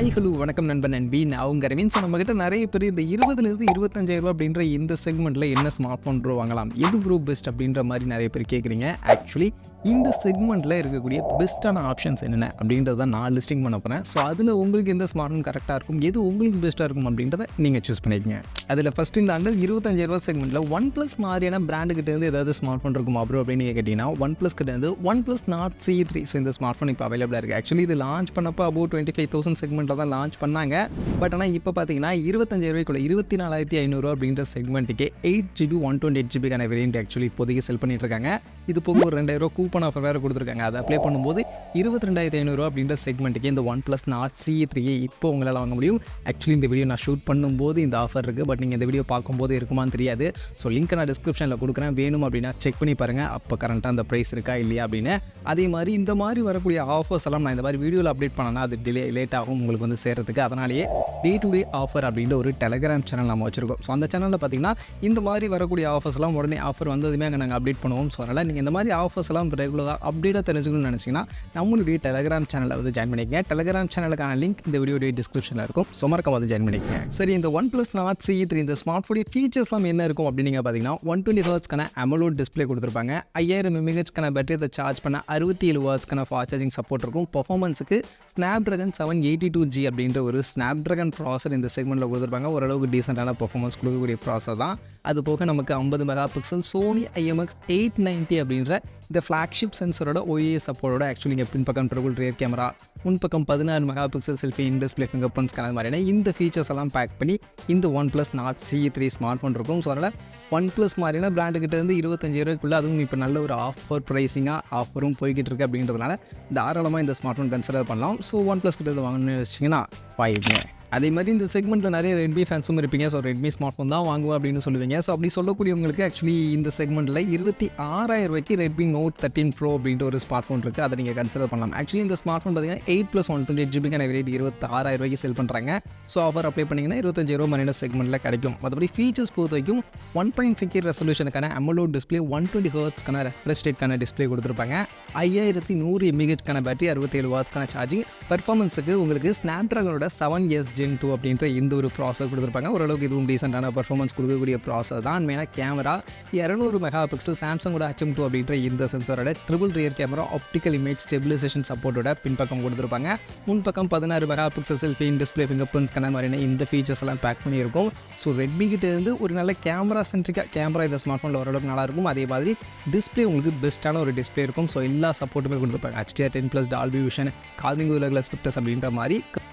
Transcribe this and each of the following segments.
Hi hello வணக்கம் நண்பன் நண்பி நான் உங்கள் ரவீன். ஸோ நம்மகிட்ட நிறைய பேர் இந்த 20,000 25,000 அப்படின்ற இந்த செக்மெண்ட்டில் என்ன ஸ்மார்ட் ஃபோன் ப்ரோ வாங்கலாம், எது ப்ரோ பெஸ்ட் அப்படின்ற மாதிரி நிறைய பேர் கேட்குறீங்க. ஆக்சுவலி இந்த செக்மெண்ட்டில் இருக்கக்கூடிய பெஸ்ட்டான ஆப்ஷன்ஸ் என்னென்ன அப்படின்றத நான் லிஸ்டிங் பண்ண போகிறேன். ஸோ அதில் உங்களுக்கு எந்த ஸ்மார்ட் ஃபோன் கரெக்டாக இருக்கும், எது உங்களுக்கு பெஸ்ட்டாக இருக்கும் அப்படின்றத நீங்கள் சூஸ் பண்ணிக்கங்க. அதில் ஃபஸ்ட் இந்த அண்டர் 25,000 செக்மெண்ட்டில் OnePlus மாதிரியான பிராண்டுக்கிட்டேருந்து ஏதாவது ஸ்மார்ட் ஃபோன் இருக்குமா ப்ரோ அப்படின்னு கேட்டிங்கன்னா OnePlus கிட்டேருந்து OnePlus Nord CE. ஸோ இந்த ஸ்மார்ட் ஃபோன் இப்போ அவைலபிளாக இருக்குது. ஆக்சுவலி இது லான்ச் பண்ணப்போ அபவுட் 25,000 செக்மெண்ட்டில் தான் லான்ச் பண்ணாங்க. பட் ஆனால் இப்போ பார்த்தீங்கன்னா 25,000 24,500 அப்படின்ற செக்மெண்ட்டுக்கு 8GB 128GBக்கான வேரியன்ட் ஆக்சுவலி இப்போதைக்கு செல் பண்ணிட்டு இருக்காங்க. இது போக ஒரு 2,000 கூப்பன் ஆஃபர் வேறு கொடுத்துருக்காங்க. அதை அப்ளை பண்ணும்போது 22,500 அப்படின்ற செக்மெண்ட்டுக்கு இந்த OnePlus Nord CE இப்போ உங்களால் வாங்க முடியும். ஆக்சுவலி இந்த வீடியோ நான் ஷூட் பண்ணும்போது இந்த ஆஃபர் இருக்குது. பட் நீங்கள் இந்த வீடியோ பார்க்கும்போது இருக்குமான்னு தெரியாது. ஸோ லிங்க் நான் டிஸ்கிரிப்ஷனில் கொடுக்குறேன், வேணும் அப்படின்னா செக் பண்ணி பாருங்கள் அப்போ கரண்ட்டாக அந்த ப்ரைஸ் இருக்கா இல்லையா அப்படின்னு. அதே மாதிரி இந்த மாதிரி வரக்கூடிய ஆஃபர்ஸ் எல்லாம் நான் இந்த மாதிரி வீடியோவில் அப்டேட் பண்ணேன்னா அது லேட் ஆகும் உங்களுக்கு வந்து சேர்றதுக்கு. அதனாலேயே டே டு டே ஆஃபர் அப்படின்ற ஒரு டெலகிராம் சேனல் நம்ம வச்சுருக்கோம். ஸோ அந்த சேனலில் பார்த்தீங்கன்னா இந்த மாதிரி வரக்கூடிய ஆஃபர்ஸ்லாம் உடனே ஆஃபர் வந்ததுமே அங்கே நாங்கள் அப்டேட் பண்ணுவோம். ஸோ அதனால் நீங்கள் இந்த மாதிரி ஆஃபர்ஸ் எல்லாம் ரெகுலராக அப்டேட்டாக தெரிஞ்சுக்கணும்னு நினச்சிங்கன்னா நம்மளுடைய டெலகிராம் சேனலில் வந்து ஜாயின் பண்ணிக்கங்க. டெலகிராம் சேனலுக்கான லிங்க் இந்த வீடியோடைய டிஸ்கிரிப்ஷனில் இருக்கும். ஸோ மறக்காம வந்து ஜாயின் பண்ணிக்கங்க. சரி, இந்த OnePlus Nord CE இந்த ஸ்மார்ட் ஃபோனுடைய ஃபீச்சர்ஸ்லாம் என்ன இருக்கும் அப்படின்னு நீங்கள் பார்த்தீங்கன்னா 120Hzக்கான AMOLED டிஸ்பிளே கொடுத்துருப்பாங்க. 5000 mAhக்கான பேட்டரி அதை சார்ஜ் பண்ண 67Wக்கான ஃபாஸ்ட் சார்ஜிங் சப்போர்ட் இருக்கும். பர்ஃபார்மன்ஸுக்கு Snapdragon 782G அப்படின்ற ஒரு Snapdragon ப்ராசர் இந்த செக்மெண்ட்டில் கொடுத்துருப்பாங்க. ஓரளவுக்கு டீசெண்டான பர்ஃபார்மன்ஸ் கொடுக்கக்கூடிய ப்ராசர் தான். அது போக நமக்கு 50 மெகாபிக்சல் Sony IMX890 அப்படின்ற இந்த ஃப்ளாக்ஷிப் சென்சரோட OIS சப்போர்ட்டோட ஆக்சுவலி இங்கே பின்பக்கம் ட்ரிபிள் ரியர் கேமரா, முன்பக்கம் 16 megapixel selfie in display finger பிரிண்ட்ஸ்க்கான மாதிரியான இந்த ஃபீச்சர்ஸ் எல்லாம் பேக் பண்ணி இந்த OnePlus Nord CE smart phone இருக்கும். ஸோ அதனால் OnePlus மாதிரியான பிராண்டுக்கிட்ட இருந்து 25,000 அதுவும் இப்போ நல்ல ஒரு ஆஃபர் ப்ரைஸிங்காக ஆஃபரும் போய்கிட்டு இருக்குது அப்படின்றதுனால தாராளமாக இந்த ஸ்மார்ட் ஃபோன் கன்சிடர் பண்ணலாம். ஸோ OnePlus கிட்ட வாங்கணும்னு வச்சிங்கன்னா வாங்கிடுங்க. அதே மாதிரி இந்த செக்மெண்ட்டில் நிறைய ரெட்மி ஃபேன்ஸும் இருப்பீங்க. ஸோ ரெட்மி ஸ்மார்ட் ஃபோன் தான் வாங்குவோம் அப்படின்னு சொல்லுவீங்க. ஸோ அப்படி சொல்லக்கூடியவங்களுக்கு ஆக்சுவலி இந்த செக்மெண்ட்டில் 26,000 Redmi Note 13 Pro அப்படின்ற ஒரு ஸ்மார்ட் ஃபோன் இருக்குது. அதை நீங்கள் கன்சிடர் பண்ணலாம். ஆக்சுவலி இந்த ஸ்மார்ட் ஃபோன் பார்த்தீங்கன்னா 8 + 128GBக்கான வேரியன்ட் 26,000 செல் பண்ணுறாங்க. ஸோ ஆஃபர் அப்ளை பண்ணிங்கன்னா 25,000 மைனஸ் செக்மெண்ட்டில் கிடைக்கும். மற்றபடி ஃபீச்சர்ஸ் பொறுத்த வரைக்கும் 1.5K ரெசல்யூஷனுக்கான AMOLED டிஸ்பிளே, 120Hzக்கான ரெஃப்ரெஷ் ரேட்கான டிஸ்பிளே கொடுத்துருப்பாங்க. 5100 mAhக்கான பேட்டரி, 67Wக்கான சார்ஜிங். பர்ஃபார்மன்ஸுக்கு உங்களுக்கு ஸ்னாப்ட்ராகனோட 7S Gen 2 அப்படின்ற இந்த ஒரு ப்ராசர் கொடுத்துருப்பாங்க. ஓரளவுக்கு இதுவும் டீசெண்டான பர்ஃபார்மன்ஸ் கொடுக்கக்கூடிய ப்ராசர் தான். மெயினாக கேமரா 200 மெகாபிக்சல் சாம்சங்கோட HM2 அப்படின்ற இந்த சென்சரோட triple rear camera, optical image stabilization சப்போர்ட்டோட பின்பக்கம் கொடுத்துருப்பாங்க. முன்பக்கம் 16 megapixel selfie in display finger பிரிண்ட்ஸ்க்கான மாதிரியான இந்த ஃபீச்சர்ஸ் எல்லாம் பேக் பண்ணியிருக்கும். ஸோ ரெட்மி கிட்ட இருந்து ஒரு நல்ல கேமரா சென்ட்ரிக்காக கேமரா இந்த ஸ்மார்ட் ஃபோனில் ஓரளவுக்கு நல்லாயிருக்கும். அதே மாதிரி டிஸ்பிளே உங்களுக்கு பெஸ்ட்டான ஒரு டிஸ்பிளே இருக்கும். ஸோ எல்லா சப்போர்ட்டுமே கொடுத்துருப்பாங்க. HDR10+ டால்பி விஷன், கால்விங் உலகில் ஸ்கிரிப்டர்ஸ் அப்படின்ற மாதிரி இருக்கும்.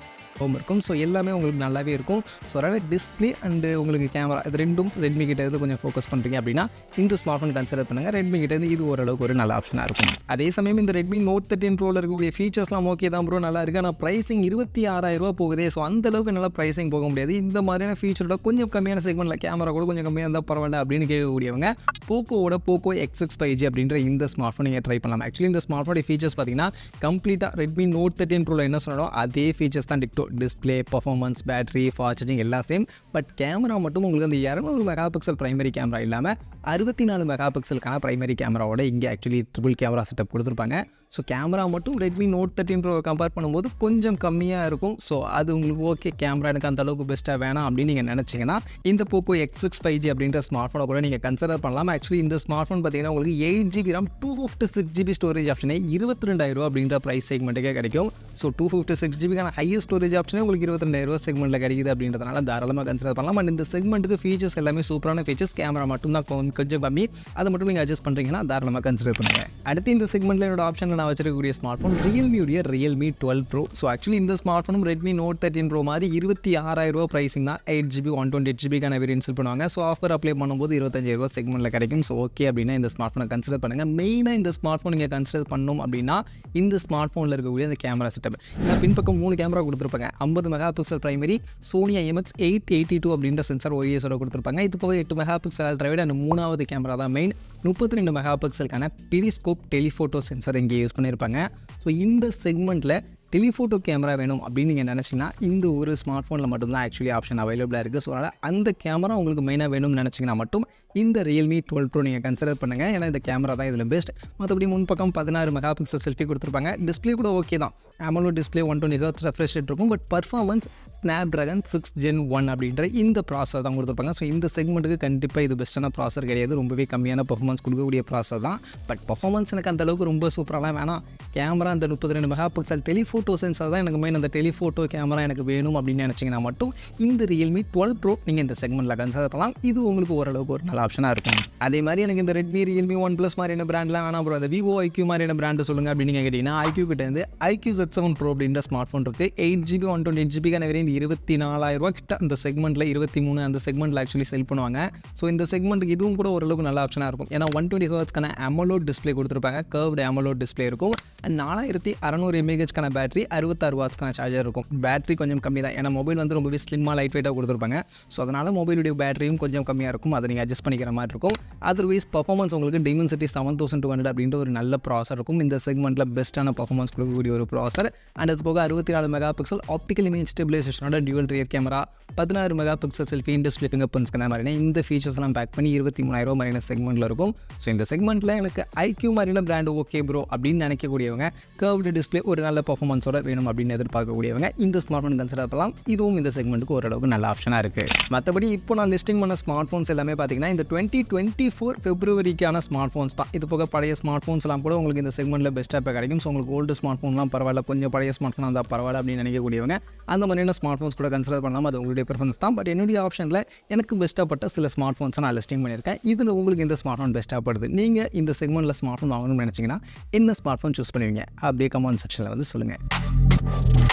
ஸோ எல்லாமே உங்களுக்கு நல்லாவே இருக்கும். ஸோ அதனால் டிஸ்பிளே அண்டு உங்களுக்கு கேமரா இது ரெண்டும் ரெட்மி கிட்ட இருந்து கொஞ்சம் ஃபோக்கஸ் பண்ணுறீங்க அப்படின்னா இந்த ஸ்மார்ட் ஃபோன் கன்சிடர் பண்ணுங்கள். ரெட்மி கிட்ட இருந்து இது ஓரளவுக்கு ஒரு நல்ல ஆப்ஷனாக இருக்கும். அதே சமயம் இந்த Redmi Note 13 Proவில் இருக்கக்கூடிய ஃபீச்சர்ஸ்லாம் ஓகே தான் ப்ரோ, நல்லா இருக்குது. ஆனால் ப்ரைஸிங் 26,000 போகுதே. ஸோ அந்தளவுக்கு நல்லா ப்ரைஸிங் போக முடியாது. இந்த மாதிரியான ஃபீச்சரோட கொஞ்சம் கம்மியான செக்மெண்ட்டில் கேமரா கூட கொஞ்சம் கம்மியாக இருந்தால் பரவாயில்ல அப்படின்னு கேட்கக்கூடியவங்க போக்கோவோட Poco X6 5G அப்படின்ற இந்த ஸ்மார்ட் ஃபோன் நீங்கள் ட்ரை பண்ணலாம். ஆக்சுவலி இந்த ஸ்மார்ட் ஃபோனுடைய ஃபீச்சர்ஸ் பார்த்தீங்கன்னா கம்ப்ளீட்டாக Redmi Note 13 Proவில் என்ன சொன்னாலும் அதே ஃபீச்சர்ஸ் தான் டிக்டோ. Display, performance, battery, fast charging எல்லாம் சேம். பட் கேமரா மட்டும் உங்களுக்கு அந்த 200 மெகாபிக்சல் பிரைமரி கேமரா இல்லாமல் 64 மெகாபிக்சலுக்கான பிரைமரி கேமராவோட இங்கே ஆக்சுவலி ட்ரிபிள் கேமரா செட்டப் கொடுத்துருப்பாங்க. ஸோ கேமரா மட்டும் Redmi Note 13 Pro கம்பேர் பண்ணும்போது கொஞ்சம் கம்மியாக இருக்கும். ஸோ அது உங்களுக்கு ஓகே, கேமரா எனக்கு அந்த அளவுக்கு பெஸ்ட்டாக வேணாம் அப்படின்னு நீங்கள் நினச்சிங்கன்னா இந்த Poco X6 5G அப்படின்ற ஸ்மார்ட் ஃபோனை கூட நீங்கள் கன்சிடர் பண்ணலாம். ஆக்சுவலி இந்த ஸ்மார்ட் ஃபோன் பார்த்தீங்கன்னா உங்களுக்கு 8GB RAM 256GB ஸ்டோரேஜ் ஆப்ஷனே 22,000 அப்படின்ற ப்ரைஸ் செக்மெண்ட்டுக்கே கிடைக்கும். ஸோ 256GBக்கான ஹையஸ்ட் ஸ்டோரேஜ் ஆப்ஷனே உங்களுக்கு 22,000 செக்மெண்ட்டில் கிடைக்குது அப்படின்றதுனால தாராளமாக கன்சிடர் பண்ணலாம். அண்ட் இந்த செக்மெண்ட்டுக்கு ஃபீச்சர்ஸ் எல்லாமே சூப்பரான ஃபீச்சர்ஸ். கேமரா மட்டும் தான் கொஞ்சம் கம்மி. அதை மட்டும் நீங்கள் அட்ஜஸ்ட் பண்ணுறீங்கன்னா தாராளமாக கன்சிடர் பண்ணுங்கள். அடுத்து இந்த செக்மெண்ட்டில் என்னோட ஆப்ஷனில் நான் வச்சிருக்கக்கூடிய ஸ்மார்ட் ஃபோன் ரியல்மியுடைய Realme 12 Pro. ஸோ ஆக்சுவலி இந்த ஸ்மார்ட் ஃபோனும் Redmi Note 13 Pro மாதிரி 26,000 ப்ரைஸிங் தான். 8GB 128GBக்கான வேரியன்ட் செல் பண்ணுவாங்க. ஸோ ஆஃபர் அப்ளை பண்ணும்போது 25,000 செக்மெண்ட்டில் கிடைக்கும். ஸோ ஓகே அப்படின்னா இந்த ஸ்மார்ட் ஃபோனை கன்சிடர் பண்ணுங்கள். மெயினாக இந்த ஸ்மார்ட் ஃபோன் நீங்கள் கன்சிடர் பண்ணணும் அப்படின்னா இந்த ஸ்மார்ட் ஃபோனில் இருக்கக்கூடிய அந்த கேமரா செட்டப். பின்பக்கம் 3 கேமரா கொடுத்துருப்பாங்க. 50 மெகாபிக்சல் பிரைமரி, Sony IMX882 அப்படின்ற சென்சார் OIS கொடுத்துருப்பாங்க. இது போக 8 மெகாபிக்சல் அல்ட்ராவைட் அண்ட் 3வது கேமரா தான் மெயின். 32 மெகாபிக்சலுக்கான பெரிஸ்கோப் டெலிஃபோட்டோ சென்சார் இங்கே யூஸ் பண்ணியிருப்பாங்க. ஸோ இந்த செக்மெண்ட்டில் டெலிஃபோட்டோ கேமரா வேணும் அப்படின்னு நீங்கள் நினச்சிங்கன்னா இந்த ஒரு ஸ்மார்ட் ஃபோனில் மட்டும்தான் ஆக்சுவலி ஆப்ஷன் அவைலபிளாக இருக்குது. ஸோ அதனால் அந்த கேமரா உங்களுக்கு மெயினாக வேணும்னு நினச்சிங்கன்னா மட்டும் இந்த Realme 12 Pro நீங்கள் கன்சிடர் பண்ணுங்கள். ஏன்னா இந்த கேமரா தான் இதில் பெஸ்ட். மற்றபடி முன்பக்கம் 16 மெகா பிக்சல் செல்ஃபி கொடுத்துருப்பாங்க. டிஸ்பிளே கூட ஓகே தான். AMOLED display 120 Hz refresh rate இருக்கும். பட் பர்ஃபார்மன்ஸ் Snapdragon 6 Gen 1 அப்படின்ற இந்த ப்ராசர் தான் கொடுத்துருப்பாங்க. ஸோ இந்த செக்மெண்ட்டுக்கு கண்டிப்பாக இது பெஸ்ட்டான ப்ராசர் கிடையாது. ரொம்பவே கம்மியான பர்ஃபார்மன்ஸ் கொடுக்கக்கூடிய ப்ராசர் தான். பட் பர்ஃபார்மன்ஸ் எனக்கு அந்தளவுக்கு ரொம்ப சூப்பராலாம் வேணாம். கேமரா அந்த 32 மெகா பிக்சல் டெலிஃபோட்டோ சென்சார் தான் எனக்கு மெயின். அந்த டெலிஃபோட்டோ கேமரா எனக்கு வேணும் அப்படின்னு நினச்சிங்கன்னா மட்டும் இந்த Realme 12 Pro நீங்கள் இந்த செக்மெண்ட்டில் கன்சிடர் பண்ணலாம். இது உங்களுக்கு ஓரளவுக்கு ஒரு நல்ல ஆப்ஷனாக இருக்கும். அதே மாதிரி எனக்கு இந்த Redmi, Realme, OnePlus மாதிரியான பிராண்ட்லாம் வேணாம் ப்ரோ, அந்த Vivo, iQoo மாதிரியான பிராண்டு சொல்லுங்கள் அப்படின்னு நீங்கள் கேட்டிங்கன்னா iQoo கிட்டேருந்து iQoo Z7 Pro அப்படின்ற ஸ்மார்ட் ஃபோன் இருக்குது. 8GB 128GB வேரியன்ட் 24,000 கிட்ட அந்த செக்மெண்ட்டில் 23 அந்த செக்மெண்ட்டில் ஆக்சுவலி செல் பண்ணுவாங்க. ஸோ இந்த செக்மெண்ட்டுக்கு இதுவும் கூட ஓரளவுக்கு நல்ல ஆப்ஷனாக இருக்கும். ஏன்னா 120 Hzக்கான AMOLED டிஸ்பிளே கொடுத்துருப்பாங்க. கர்வ்டு AMOLED டிஸ்பிளே இருக்கும். 4600 mAhக்கான பேட்டரி, 66 வாட்ஸ்க்கான சார்ஜர் இருக்கும். பேட்டரி கொஞ்சம் கம்மி தான். ஏன்னா மொபைல் வந்து ரொம்பவே ஸ்லிம்மாக லைட் வெயிட்டாக கொடுத்துருப்பாங்க. ஸோ அதனால் மொபைலுடைய பேட்டரியும் கொஞ்சம் கம்மியாக இருக்கும். அதை நீங்கள் அட்ஜஸ்ட் பண்ணிக்கிற மாதிரி இருக்கும். அதர்வைஸ் பர்ஃபார்மன்ஸ் உங்களுக்கு Dimensity 7200 அப்படின்ற ஒரு நல்ல ப்ராசர் இருக்கும். இந்த செக்மெண்ட்டில் பெஸ்ட்டான பர்ஃபார்மன்ஸ் கொடுக்கக்கூடிய ஒரு ப்ராசர். அண்ட் அது போக 64 மெகா பிக்சல் ஆப்டிக்கல் இமேஜ் ஸ்டெபிலைசேஷனோட dual rear camera, 16 mega pixel selfie, display finger prints மாதிரியான இந்த ஃபீச்சர்ஸ்லாம் பேக் பண்ணி 23,000 மாதிரியான செக்மெண்ட்டில் இருக்கும். ஸோ இந்த செக்மெண்ட்டில் எனக்கு iQoo மாதிரியான பிராண்டு ஓகே ப்ரோ அப்படின்னு நினைக்கக்கூடியவங்க, கர்வ்டு டிஸ்பிளே ஒரு நல்ல பர்ஃபார்மன்ஸோட வேணும் அப்படின்னு எதிர்பார்க்கக்கூடியவங்க இந்த ஸ்மார்ட் ஃபோன் கன்சிடர் பண்ணலாம். இதுவும் இந்த செக்மெண்ட்டுக்கு ஓரளவுக்கு நல்ல ஆப்ஷனாக இருக்குது. மற்றபடி இப்போ நான் லிஸ்டிங் பண்ண ஸ்மார்ட் ஃபோன்ஸ் எல்லாமே பார்த்தீங்கன்னா இந்த 2024 Februaryக்கான ஸ்மார்ட் ஃபோன்ஸ் தான். இது போக பழைய ஸ்மார்ட் ஃபோன்ஸ்லாம் கூட உங்களுக்கு இந்த செக்மெண்ட்டில் பெஸ்ட்டாக இப்போ கிடைக்கும். ஸோ உங்களுக்கு ஓல்டு ஸ்மார்ட் ஃபோன்லாம் பரவாயில்ல, கொஞ்சம் பழைய ஸ்மார்ட் ஃபோன் இருந்தால் பரவாயில்ல அப்படின்னு நினைக்கக்கூடியவங்க அந்த மாதிரியான ஸ்மார்ட் ஃபோன்ஸ் கூட கன்சிடர் பண்ணலாம். அது உங்களுடைய ப்ரிஃபரன்ஸ் தான். பட் என்னுடைய ஆப்ஷனில் எனக்கு பெஸ்ட்டாக பட்ட சில ஸ்மார்ட் ஃபோன்ஸை நான் லிஸ்டிங் பண்ணியிருக்கேன். இதில் உங்களுக்கு இந்த ஸ்மார்ட் ஃபோன் பெஸ்ட்டாக படுது. நீங்கள் இந்த செக்மெண்ட்டில் ஸ்மார்ட் ஃபோன் வாங்கணும்னு நினச்சிங்கன்னா என்ன ஸ்மார்ட் ஃபோன் சூஸ் பண்ணுவீங்க அப்படியே கமெண்ட் செக்ஷனில் வந்து சொல்லுங்கள்.